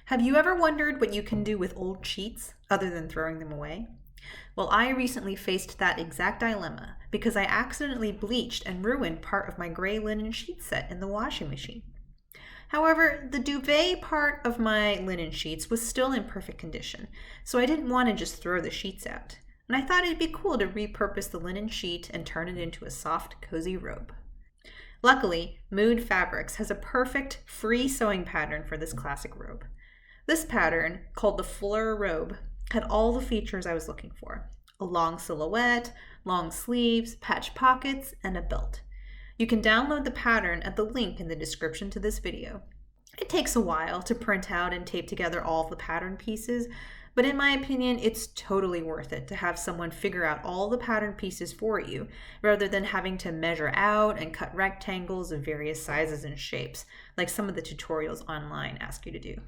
Have you ever wondered what you can do with old sheets other than throwing them away? Well, I recently faced that exact dilemma because I accidentally bleached and ruined part of my gray linen sheet set in the washing machine. However, the duvet part of my linen sheets was still in perfect condition, so I didn't want to just throw the sheets out. And I thought it'd be cool to repurpose the linen sheet and turn it into a soft, cozy robe. Luckily, Mood Fabrics has a perfect free sewing pattern for this classic robe. This pattern, called the Fleur Robe, had all the features I was looking for: a long silhouette, long sleeves, patch pockets, and a belt. You can download the pattern at the link in the description to this video. It takes a while to print out and tape together all of the pattern pieces, but in my opinion, it's totally worth it to have someone figure out all the pattern pieces for you, rather than having to measure out and cut rectangles of various sizes and shapes, like some of the tutorials online ask you to do.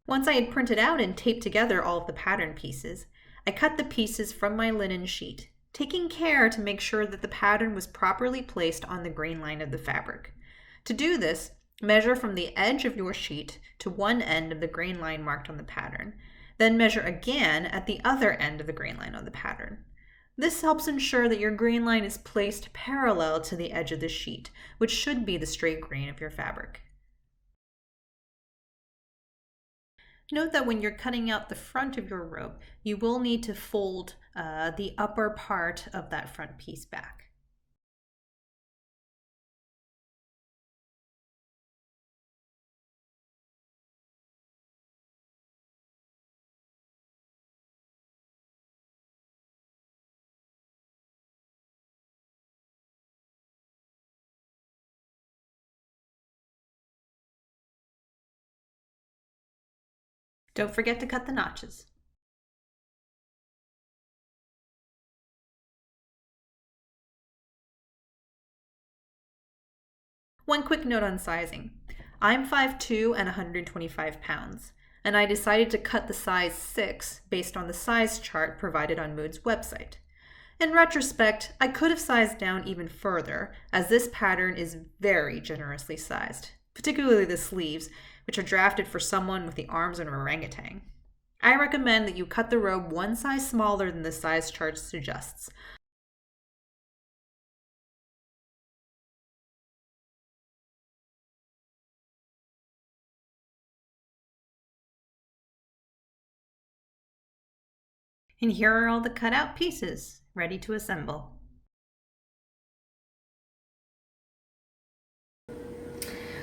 Once I had printed out and taped together all of the pattern pieces, I cut the pieces from my linen sheet, taking care to make sure that the pattern was properly placed on the grain line of the fabric. To do this, measure from the edge of your sheet to one end of the grain line marked on the pattern, then measure again at the other end of the grain line on the pattern. This helps ensure that your grain line is placed parallel to the edge of the sheet, which should be the straight grain of your fabric. Note that when you're cutting out the front of your robe, you will need to fold the upper part of that front piece back. Don't forget to cut the notches. One quick note on sizing. I'm 5'2" and 125 pounds, and I decided to cut the size 6 based on the size chart provided on Mood's website. In retrospect, I could have sized down even further, as this pattern is very generously sized, particularly the sleeves, which are drafted for someone with the arms of an orangutan. I recommend that you cut the robe one size smaller than the size chart suggests. And here are all the cut-out pieces, ready to assemble.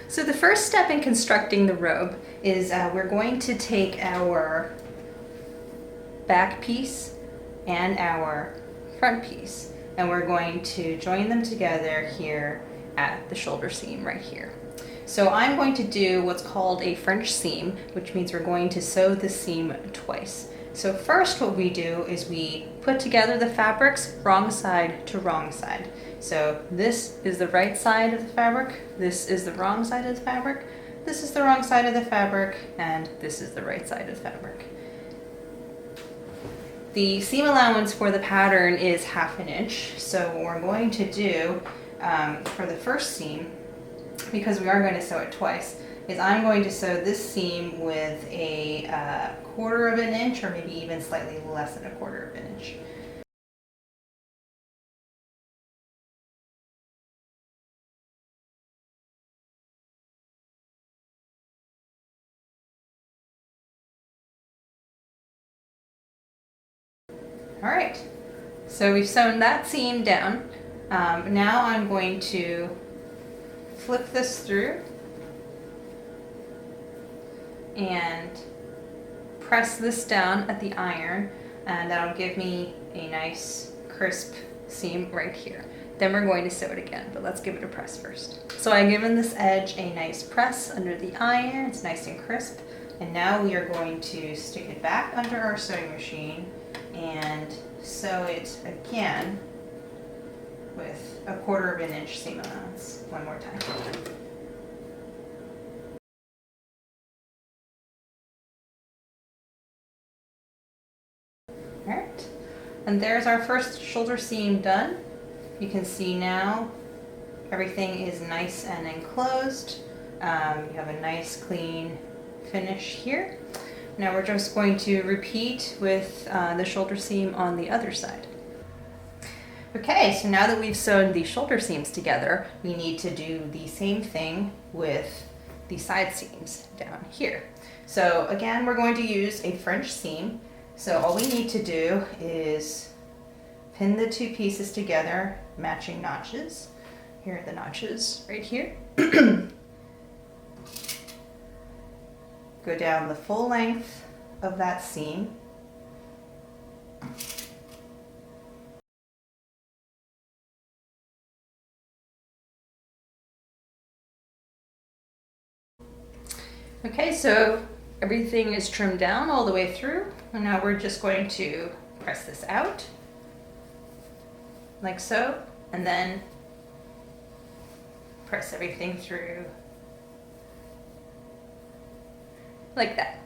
So the first step in constructing the robe is we're going to take our back piece and our front piece, and we're going to join them together here at the shoulder seam right here. So I'm going to do what's called a French seam, which means we're going to sew the seam twice. So first what we do is we put together the fabrics wrong side to wrong side. So this is the right side of the fabric, this is the wrong side of the fabric, this is the wrong side of the fabric, and this is the right side of the fabric. The seam allowance for the pattern is 1/2 inch. So what we're going to do for the first seam, because we are going to sew it twice, is I'm going to sew this seam with a 1/4 inch, or maybe even slightly less than a 1/4 inch. All right, so we've sewn that seam down. Now I'm going to flip this through and press this down at the iron, and that'll give me a nice crisp seam right here. Then we're going to sew it again, but let's give it a press first. So I've given this edge a nice press under the iron. It's nice and crisp. And now we are going to stick it back under our sewing machine and sew it again with a 1/4 inch seam allowance one more time. Alright, and there's our first shoulder seam done. You can see now everything is nice and enclosed. You have a nice clean finish here. Now we're just going to repeat with the shoulder seam on the other side. Okay, so now that we've sewn the shoulder seams together, we need to do the same thing with the side seams down here. So again, we're going to use a French seam. So all we need to do is pin the two pieces together, matching notches. Here are the notches right here. Go down the full length of that seam. Okay, so everything is trimmed down all the way through, and now we're just going to press this out, like so, and then press everything through, like that.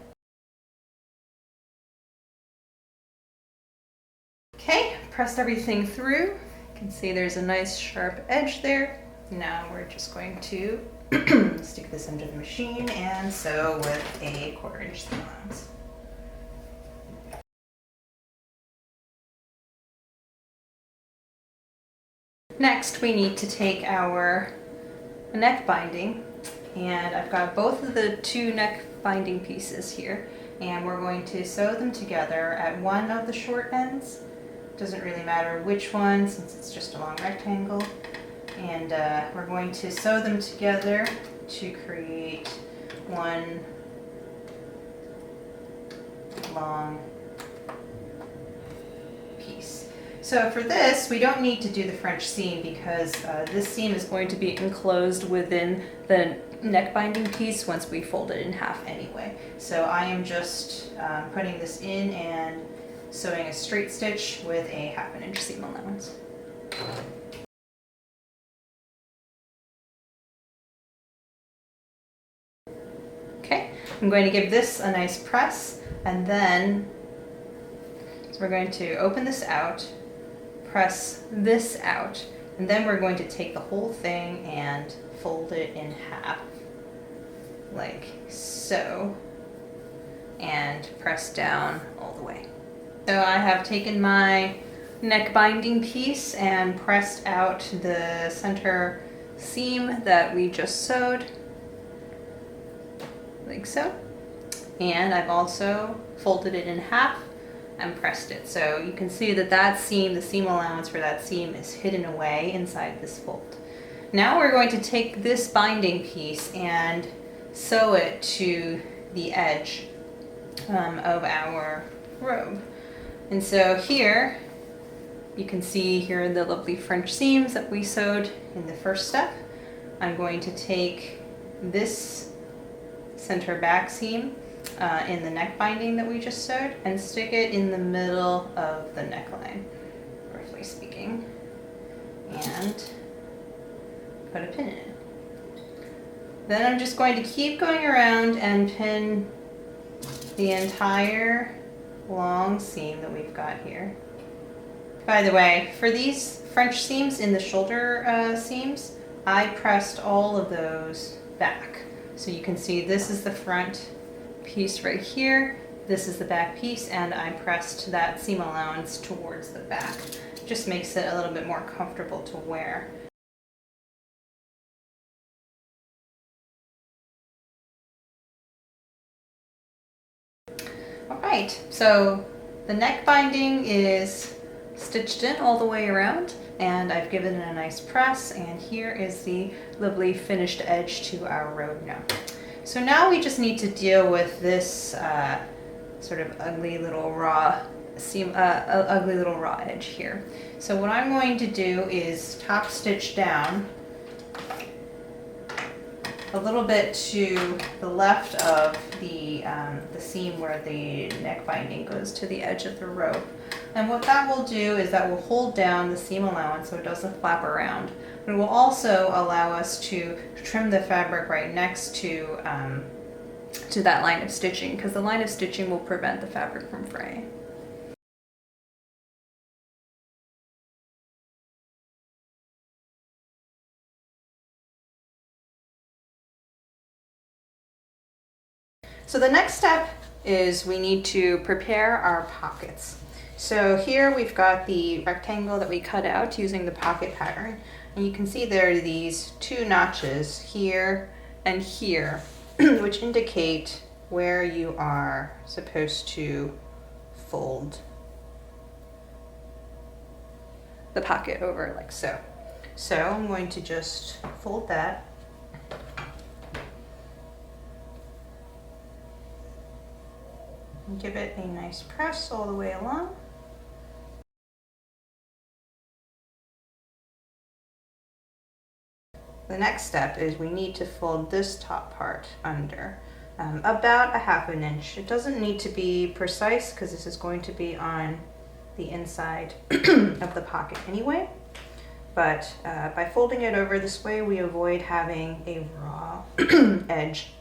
Okay, pressed everything through. You can see there's a nice sharp edge there. Now we're just going to stick this into the machine and sew with a 1/4 inch seam allowance. Next, we need to take our neck binding, and I've got both of the two neck binding pieces here, and we're going to sew them together at one of the short ends. Doesn't really matter which one since it's just a long rectangle. And we're going to sew them together to create one long piece. So for this, we don't need to do the French seam because this seam is going to be enclosed within the neck binding piece once we fold it in half anyway. So I am just putting this in and sewing a straight stitch with a 1/2 inch seam allowance. Okay, I'm going to give this a nice press, and then so we're going to open this out, press this out, and then we're going to take the whole thing and fold it in half, like so, and press down all the way. So I have taken my neck binding piece and pressed out the center seam that we just sewed, like so. And I've also folded it in half and pressed it. So you can see that that seam, the seam allowance for that seam is hidden away inside this fold. Now we're going to take this binding piece and sew it to the edge of our robe. And so here, you can see here are the lovely French seams that we sewed in the first step. I'm going to take this center back seam in the neck binding that we just sewed and stick it in the middle of the neckline, roughly speaking, and put a pin in it. Then I'm just going to keep going around and pin the entire long seam that we've got here. By the way, for these French seams in the shoulder seams, I pressed all of those back. So you can see this is the front piece right here, this is the back piece, and I pressed that seam allowance towards the back. Just makes it a little bit more comfortable to wear. Alright, so the neck binding is stitched in all the way around, and I've given it a nice press, and here is the lovely finished edge to our robe now. So now we just need to deal with this sort of ugly little raw seam, ugly little raw edge here. So what I'm going to do is top stitch down a little bit to the left of the seam where the neck binding goes to the edge of the robe. And what that will do is that will hold down the seam allowance so it doesn't flap around. But it will also allow us to trim the fabric right next to that line of stitching, because the line of stitching will prevent the fabric from fraying. So the next step is we need to prepare our pockets. So here we've got the rectangle that we cut out using the pocket pattern. And you can see there are these two notches here and here, which indicate where you are supposed to fold the pocket over like so. So I'm going to just fold that. And give it a nice press all the way along. The next step is we need to fold this top part under about a ½ inch. It doesn't need to be precise because this is going to be on the inside of the pocket anyway. But by folding it over this way, we avoid having a raw edge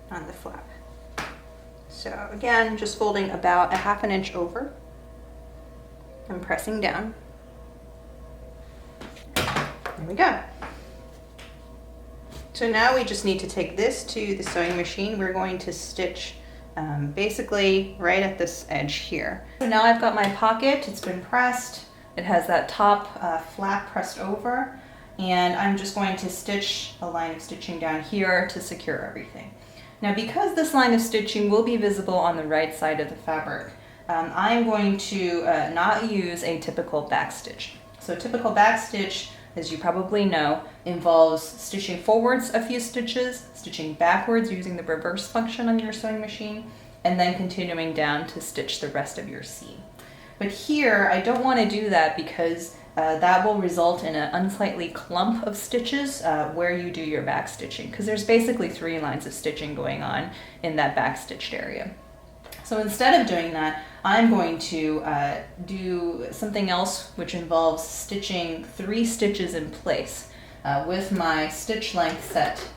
on the flap. So again, just folding about a ½ inch over and pressing down. There we go. So now we just need to take this to the sewing machine. We're going to stitch basically right at this edge here. So now I've got my pocket, it's been pressed. It has that top flap pressed over, and I'm just going to stitch a line of stitching down here to secure everything. Now because this line of stitching will be visible on the right side of the fabric, I'm going to not use a typical backstitch. So typical backstitch, as you probably know, involves stitching forwards a few stitches, stitching backwards using the reverse function on your sewing machine, and then continuing down to stitch the rest of your seam. But here, I don't want to do that because that will result in an unsightly clump of stitches where you do your back stitching, because there's basically 3 lines of stitching going on in that back stitched area. So instead of doing that, I'm going to do something else which involves stitching 3 stitches in place with my stitch length set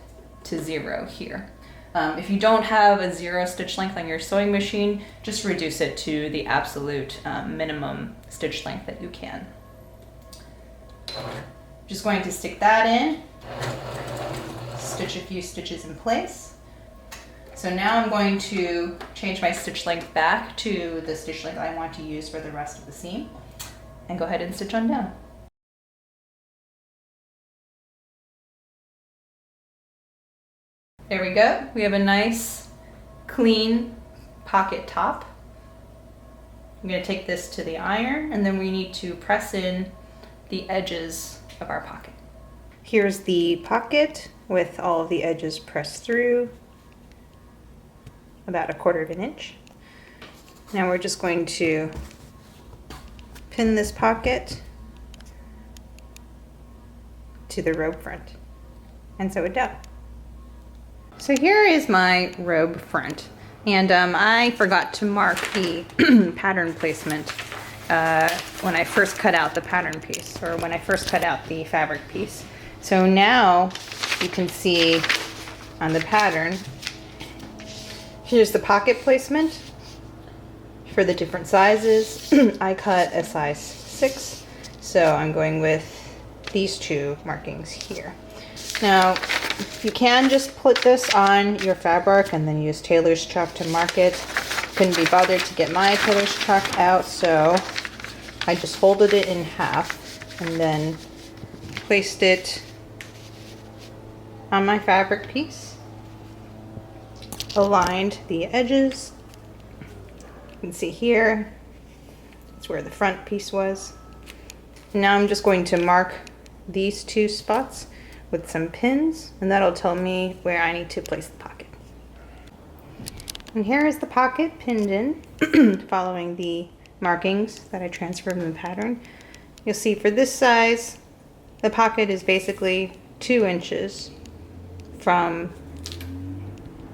to 0 here. If you don't have a 0 stitch length on your sewing machine, just reduce it to the absolute minimum stitch length that you can. Just going to stick that in, stitch a few stitches in place. So now I'm going to change my stitch length back to the stitch length I want to use for the rest of the seam, and go ahead and stitch on down. There we go. We have a nice, clean pocket top. I'm going to take this to the iron, and then we need to press in the edges of our pocket. Here's the pocket with all of the edges pressed through, about 1/4 inch. Now we're just going to pin this pocket to the robe front and sew it down. So here is my robe front, and I forgot to mark the pattern placement when I first cut out the pattern piece, or when I first cut out the fabric piece. So now you can see on the pattern, here's the pocket placement for the different sizes. I cut a size 6, so I'm going with these 2 markings here. Now, you can just put this on your fabric and then use tailor's chalk to mark it. Couldn't be bothered to get my tailor's chalk out, so I just folded it in half and then placed it on my fabric piece. Aligned the edges. You can see here, that's where the front piece was. Now I'm just going to mark these 2 spots with some pins, and that'll tell me where I need to place the pocket. And here is the pocket pinned in, following the markings that I transferred from the pattern. You'll see for this size, the pocket is basically 2 inches from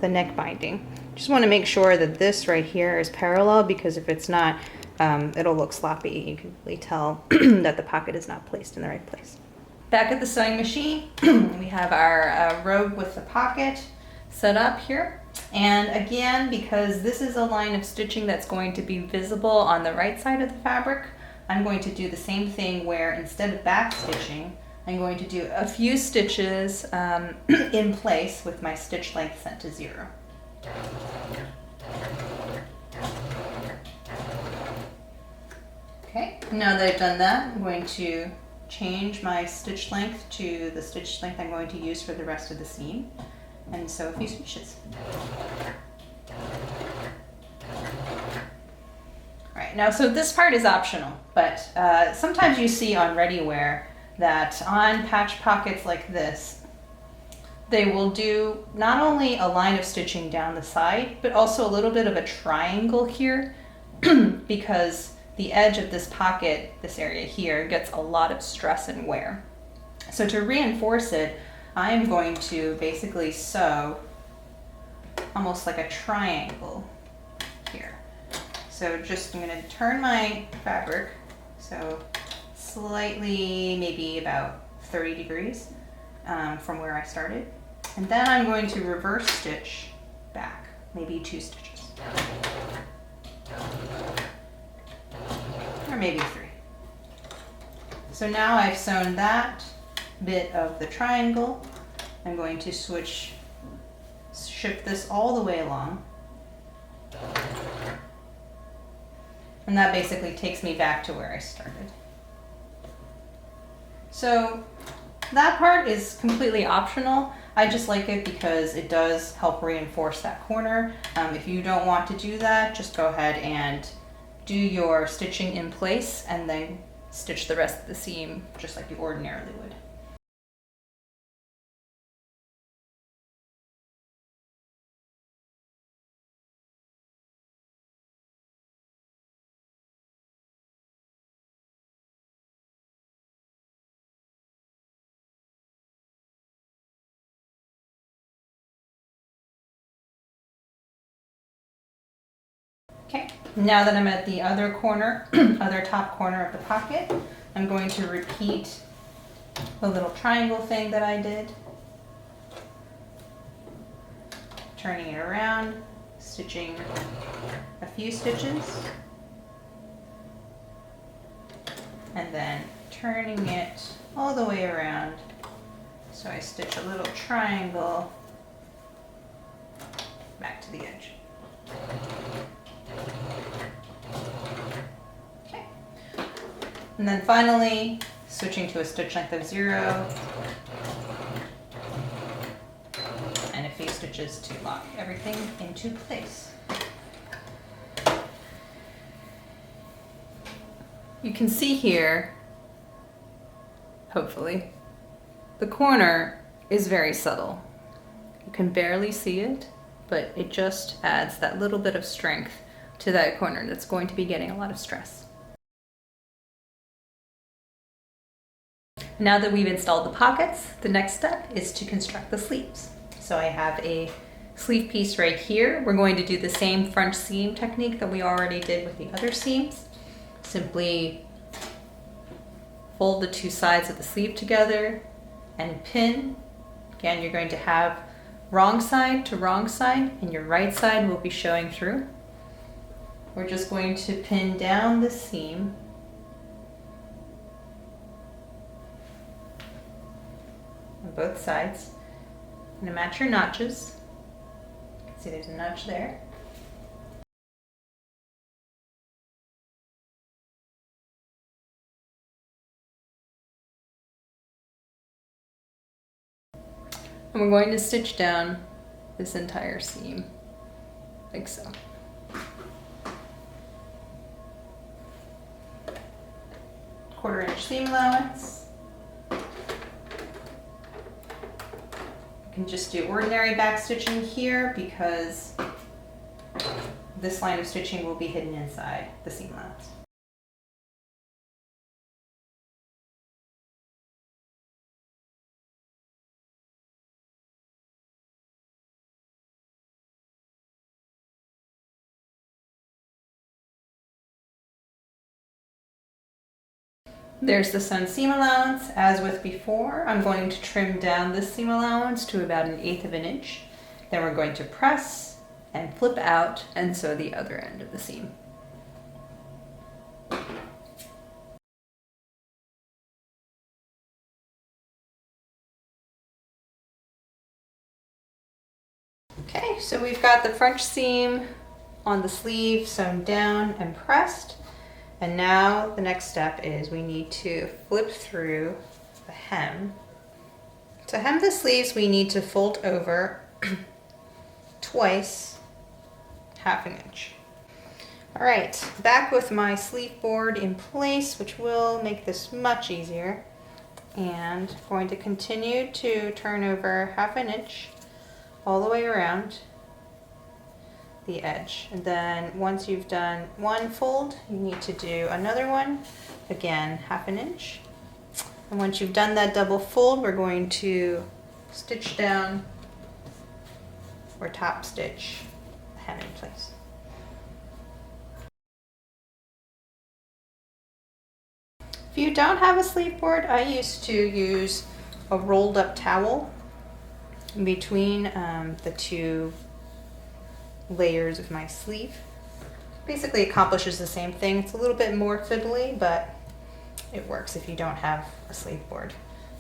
the neck binding. Just want to make sure that this right here is parallel, because if it's not, it'll look sloppy. You can really tell that the pocket is not placed in the right place. Back at the sewing machine, we have our robe with the pocket set up here. And again, because this is a line of stitching that's going to be visible on the right side of the fabric, I'm going to do the same thing where instead of back stitching, I'm going to do a few stitches in place with my stitch length set to 0. Okay, now that I've done that, I'm going to change my stitch length to the stitch length I'm going to use for the rest of the seam, and sew a few stitches. Alright, now so this part is optional, but sometimes you see on ready-wear that on patch pockets like this, they will do not only a line of stitching down the side, but also a little bit of a triangle here because the edge of this pocket, this area here, gets a lot of stress and wear. So to reinforce it, I am going to basically sew almost like a triangle here. So just, I'm going to turn my fabric, so slightly, maybe about 30 degrees from where I started. And then I'm going to reverse stitch back, maybe 2 stitches. Or maybe 3. So now I've sewn that bit of the triangle. I'm going to shift this all the way along. And that basically takes me back to where I started. So that part is completely optional. I just like it because it does help reinforce that corner. If you don't want to do that, just go ahead and do your stitching in place and then stitch the rest of the seam just like you ordinarily would. Okay, now that I'm at the other corner, other top corner of the pocket, I'm going to repeat the little triangle thing that I did. Turning it around, stitching a few stitches, and then turning it all the way around. So I stitch a little triangle back to the edge. Okay. And then finally, switching to a stitch length of 0 and a few stitches to lock everything into place. You can see here, hopefully, the corner is very subtle. You can barely see it, but it just adds that little bit of strength to that corner that's going to be getting a lot of stress. Now that we've installed the pockets, the next step is to construct the sleeves. So I have a sleeve piece right here. We're going to do the same French seam technique that we already did with the other seams. Simply fold the 2 sides of the sleeve together and pin. Again, you're going to have wrong side to wrong side, and your right side will be showing through. We're just going to pin down the seam on both sides. I'm going to match your notches. You can see there's a notch there. And we're going to stitch down this entire seam, like so. Quarter-inch seam allowance. You can just do ordinary back stitching here because this line of stitching will be hidden inside the seam allowance. There's the sewn seam allowance. As with before, I'm going to trim down this seam allowance to about 1/8 of an inch. Then we're going to press and flip out and sew the other end of the seam. Okay, so we've got the French seam on the sleeve sewn down and pressed. And now the next step is we need to flip through the hem. To hem the sleeves, we need to fold over twice, 1/2 inch. All right, back with my sleeve board in place, which will make this much easier. And I'm going to continue to turn over 1/2 inch all the way around the edge. And then once you've done one fold, you need to do another one, again 1/2 inch. And once you've done that double fold, we're going to stitch down or top stitch the hem in place. If you don't have a sleeve board, I used to use a rolled up towel in between the two layers of my sleeve. Basically accomplishes the same thing. It's a little bit more fiddly, but it works if you don't have a sleeve board.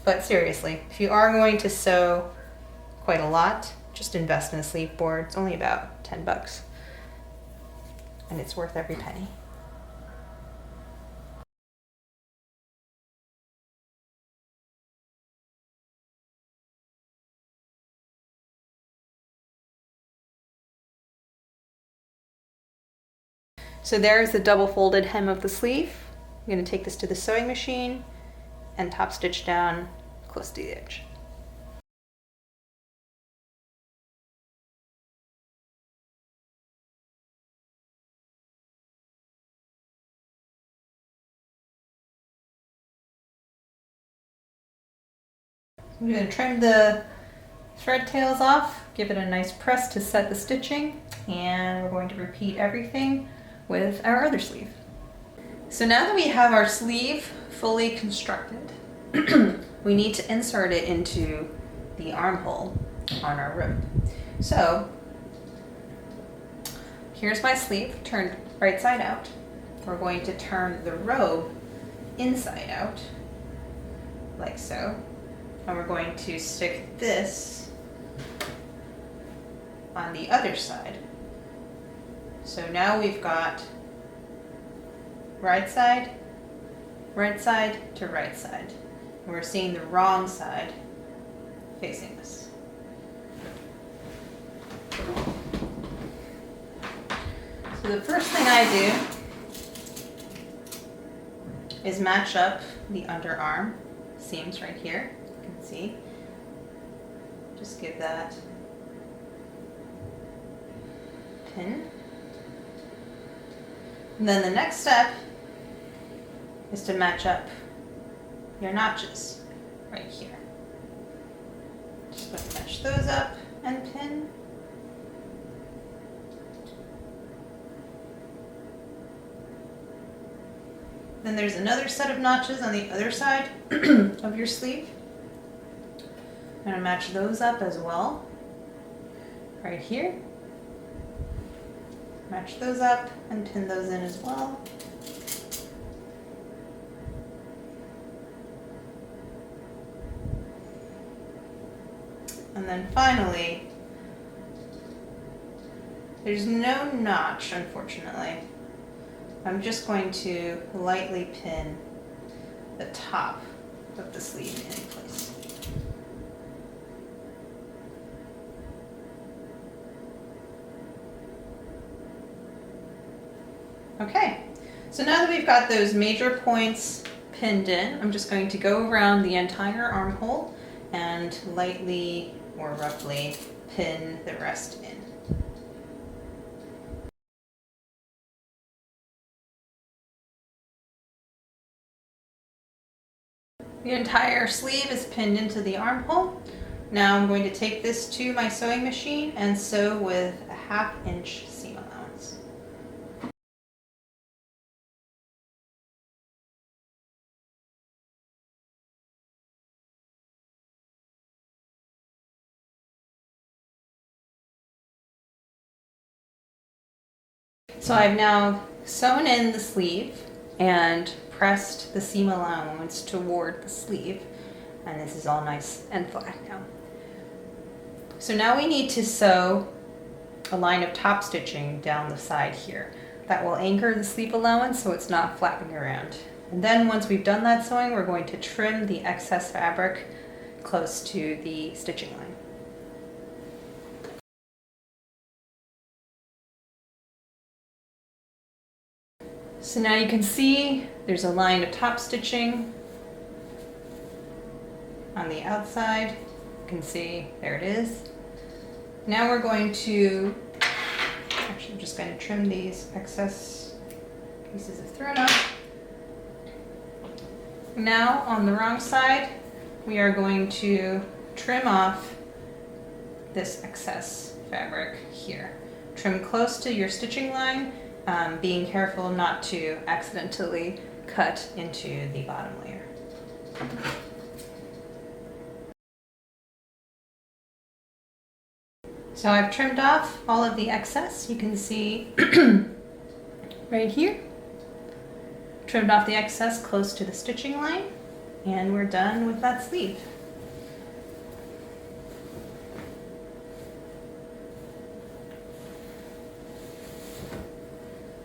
But seriously, if you are going to sew quite a lot, just invest in a sleeve board. It's only about 10 bucks and it's worth every penny. So there's the double folded hem of the sleeve. I'm going to take this to the sewing machine and top stitch down close to the edge. I'm going to trim the thread tails off, give it a nice press to set the stitching, and we're going to repeat everything with our other sleeve. So now that we have our sleeve fully constructed, we need to insert it into the armhole on our robe. So here's my sleeve turned right side out. We're going to turn the robe inside out, like so. And we're going to stick this on the other side. So now we've got right side to right side. And we're seeing the wrong side facing us. So the first thing I do is match up the underarm seams right here. You can see. Just give that pin. And then the next step is to match up your notches right here. Just going to match those up and pin. Then there's another set of notches on the other side of your sleeve. I'm going to match those up as well, right here. Match those up and pin those in as well. And then finally, there's no notch, unfortunately. I'm just going to lightly pin the top of the sleeve in place. Okay, so now that we've got those major points pinned in, I'm just going to go around the entire armhole and lightly or roughly pin the rest in. The entire sleeve is pinned into the armhole. Now I'm going to take this to my sewing machine and sew with a 1/2 inch seam allowance. So I've now sewn in the sleeve and pressed the seam allowance toward the sleeve, and this is all nice and flat now. So now we need to sew a line of top stitching down the side here. That will anchor the sleeve allowance so it's not flapping around. And then once we've done that sewing, we're going to trim the excess fabric close to the stitching line. So now you can see there's a line of top stitching on the outside. You can see there it is. Now we're going to, actually I'm just going to trim these excess pieces of throw knot. Now on the wrong side, we are going to trim off this excess fabric here. Trim close to your stitching line, being careful not to accidentally cut into the bottom layer. So I've trimmed off all of the excess. You can see right here. Trimmed off the excess close to the stitching line, and we're done with that sleeve.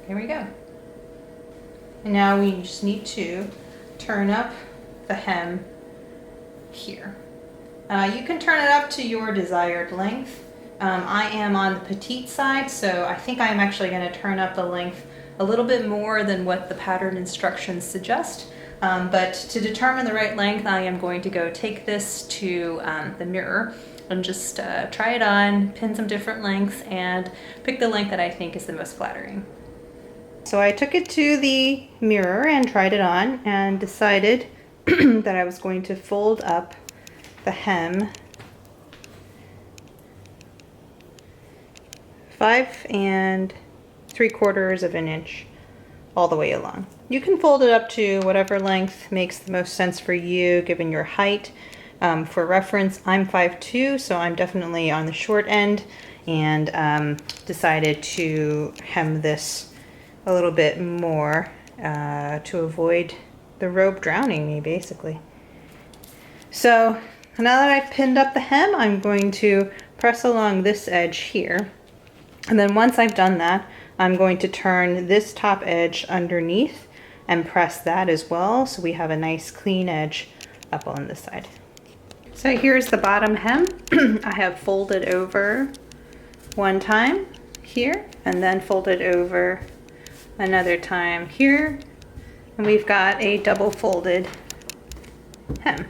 There we go. And now we just need to turn up the hem here. You can turn it up to your desired length. I am on the petite side, so I think I'm actually going to turn up the length a little bit more than what the pattern instructions suggest. But to determine the right length, I am going to go take this to the mirror and just try it on, pin some different lengths, and pick the length that I think is the most flattering. So I took it to the mirror and tried it on and decided that I was going to fold up the hem 5 3/4 of an inch all the way along. You can fold it up to whatever length makes the most sense for you given your height. For reference, I'm 5'2", so I'm definitely on the short end, and decided to hem this a little bit more to avoid the robe drowning me, basically. So now that I've pinned up the hem, I'm going to press along this edge here. And then once I've done that, I'm going to turn this top edge underneath and press that as well, so we have a nice clean edge up on this side. So here's the bottom hem. I have folded over one time here and then folded over another time here, and we've got a double folded hem.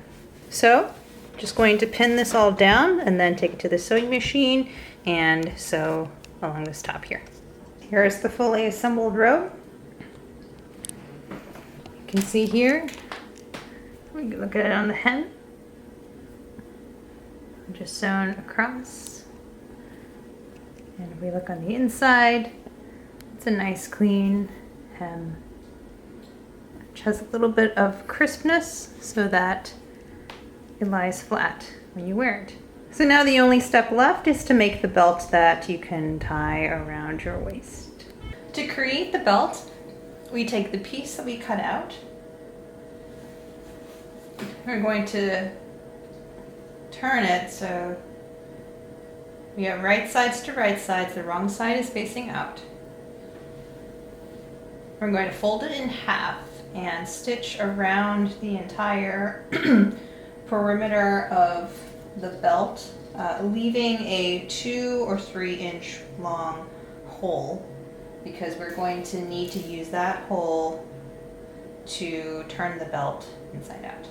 So just going to pin this all down and then take it to the sewing machine and sew along this top here. Here's the fully assembled robe. You can see here, we can look at it on the hem, just sewn across. And if we look on the inside, it's a nice clean hem, which has a little bit of crispness so that it lies flat when you wear it. So now the only step left is to make the belt that you can tie around your waist. To create the belt, we take the piece that we cut out. We're going to turn it so we have right sides to right sides, the wrong side is facing out. We're going to fold it in half and stitch around the entire perimeter of the belt, leaving a 2 or 3 inch long hole, because we're going to need to use that hole to turn the belt inside out.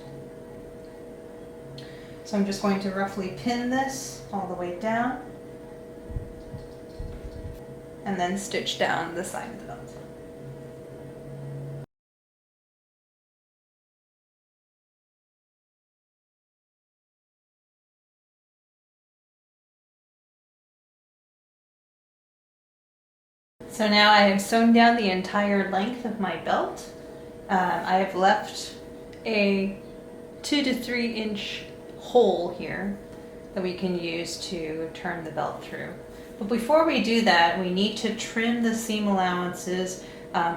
So I'm just going to roughly pin this all the way down and then stitch down the side of the belt. So now I have sewn down the entire length of my belt. I have left a 2 to 3 inch hole here that we can use to turn the belt through. But before we do that, we need to trim the seam allowances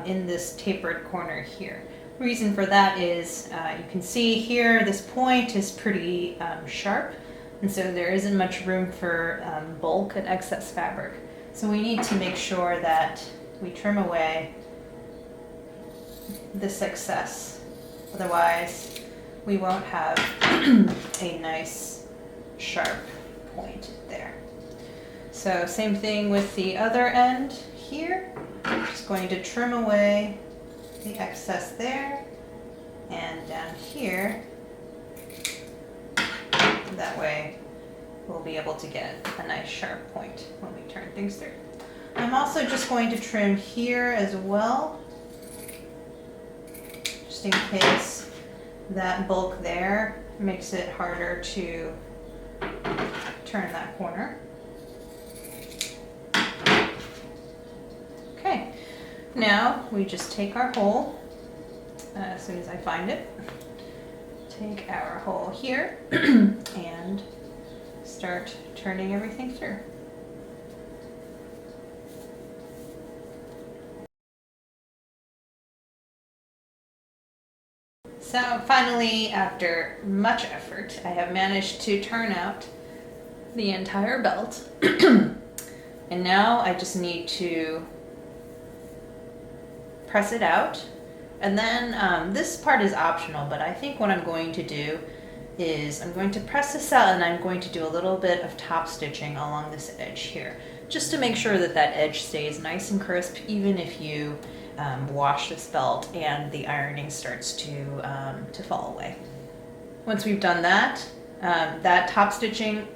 in this tapered corner here. Reason for that is you can see here this point is pretty sharp, and so there isn't much room for bulk and excess fabric. So we need to make sure that we trim away this excess. Otherwise, we won't have a nice sharp point there. So same thing with the other end here. I'm just going to trim away the excess there and down here. That way we'll be able to get a nice sharp point when we turn things through. I'm also just going to trim here as well, just in case that bulk there makes it harder to turn that corner. Okay, now we just take our hole, as soon as I find it, take our hole here and start turning everything through. So finally, after much effort, I have managed to turn out the entire belt. And now I just need to press it out. And then this part is optional, but I think what I'm going to do is I'm going to press this out and I'm going to do a little bit of top stitching along this edge here, just to make sure that that edge stays nice and crisp, even if you wash this belt and the ironing starts to fall away. Once we've done that, that top stitching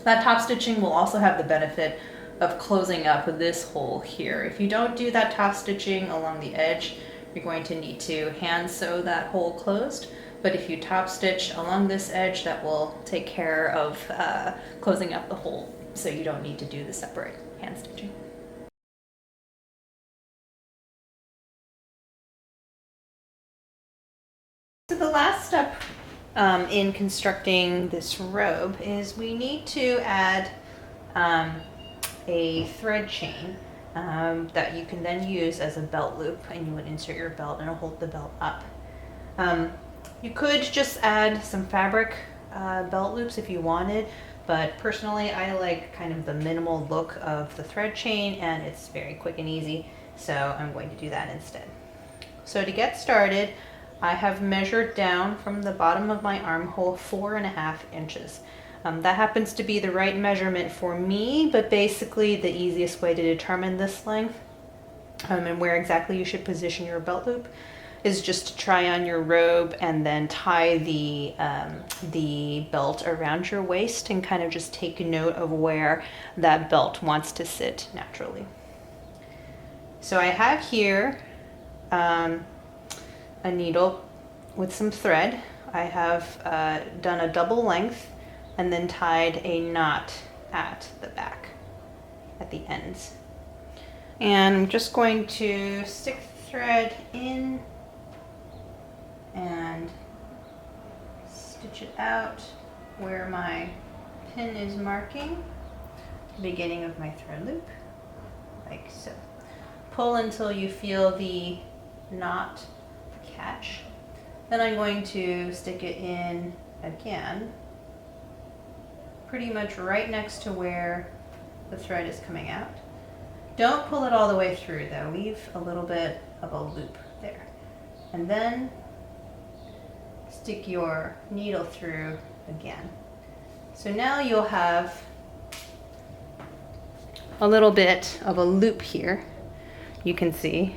will also have the benefit of closing up this hole here. If you don't do that top stitching along the edge, you're going to need to hand sew that hole closed. But if you top stitch along this edge, that will take care of closing up the hole, so you don't need to do the separate hand stitching. So the last step in constructing this robe is we need to add a thread chain that you can then use as a belt loop, and you would insert your belt and it'll hold the belt up. You could just add some fabric belt loops if you wanted, but personally I like kind of the minimal look of the thread chain, and it's very quick and easy, so I'm going to do that instead. So to get started, I have measured down from the bottom of my armhole 4.5 inches. That happens to be the right measurement for me, but basically the easiest way to determine this length and where exactly you should position your belt loop is just to try on your robe and then tie the belt around your waist and kind of just take note of where that belt wants to sit naturally. So I have here a needle with some thread. I have done a double length and then tied a knot at the back, at the ends. And I'm just going to stick the thread in and stitch it out where my pin is marking the beginning of my thread loop, like so. Pull until you feel the knot catch. Then I'm going to stick it in again, pretty much right next to where the thread is coming out. Don't pull it all the way through though, leave a little bit of a loop there. And then stick your needle through again. So now you'll have a little bit of a loop here, you can see.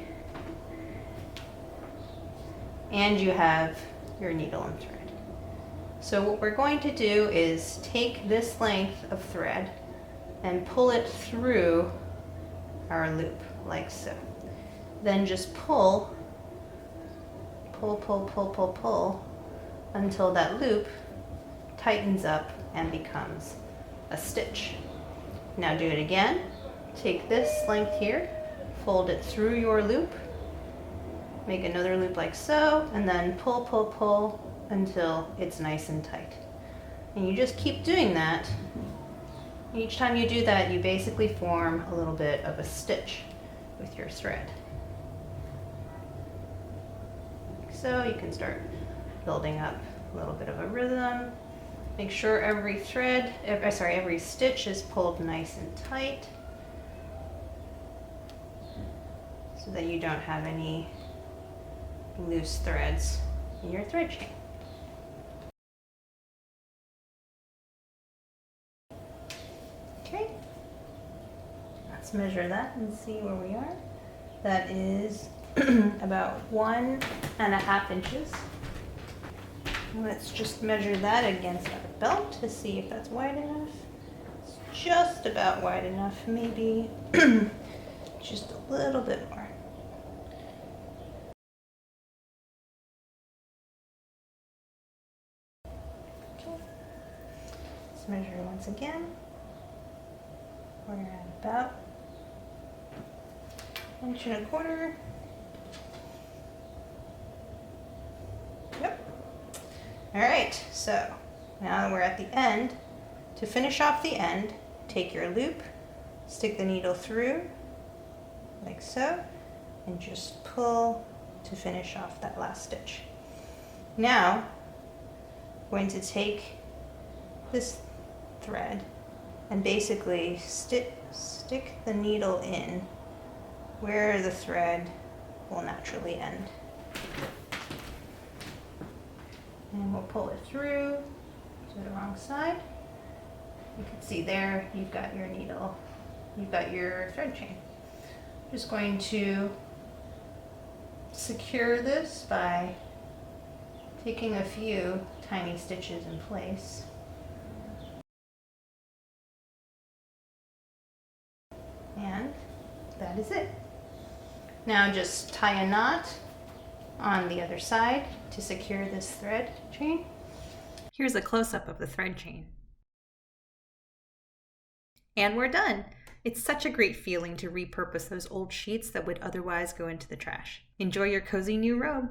And you have your needle and thread. So what we're going to do is take this length of thread and pull it through our loop, like so. Then just pull, pull, pull, pull, pull, pull, until that loop tightens up and becomes a stitch. Now do it again. Take this length here, fold it through your loop, make another loop like so, and then pull, pull, pull until it's nice and tight. And you just keep doing that. Each time you do that, you basically form a little bit of a stitch with your thread. Like so, you can start building up a little bit of a rhythm. Make sure every stitch is pulled nice and tight. so that you don't have any loose threads in your thread chain. Okay, let's measure that and see where we are. That is about 1.5 inches. Let's just measure that against our belt to see if that's wide enough. It's just about wide enough, maybe just a little bit more. Okay. Let's measure once again. We're at about 1.25 inches. Yep. All right, so now we're at the end. To finish off the end, take your loop, stick the needle through, like so, and just pull to finish off that last stitch. Now, I'm going to take this thread and basically stick the needle in where the thread will naturally end. And we'll pull it through to the wrong side. You can see there, you've got your needle, you've got your thread chain. I'm just going to secure this by taking a few tiny stitches in place. And that is it. Now just tie a knot on the other side to secure this thread chain. Here's a close-up of the thread chain. And we're done! It's such a great feeling to repurpose those old sheets that would otherwise go into the trash. Enjoy your cozy new robe!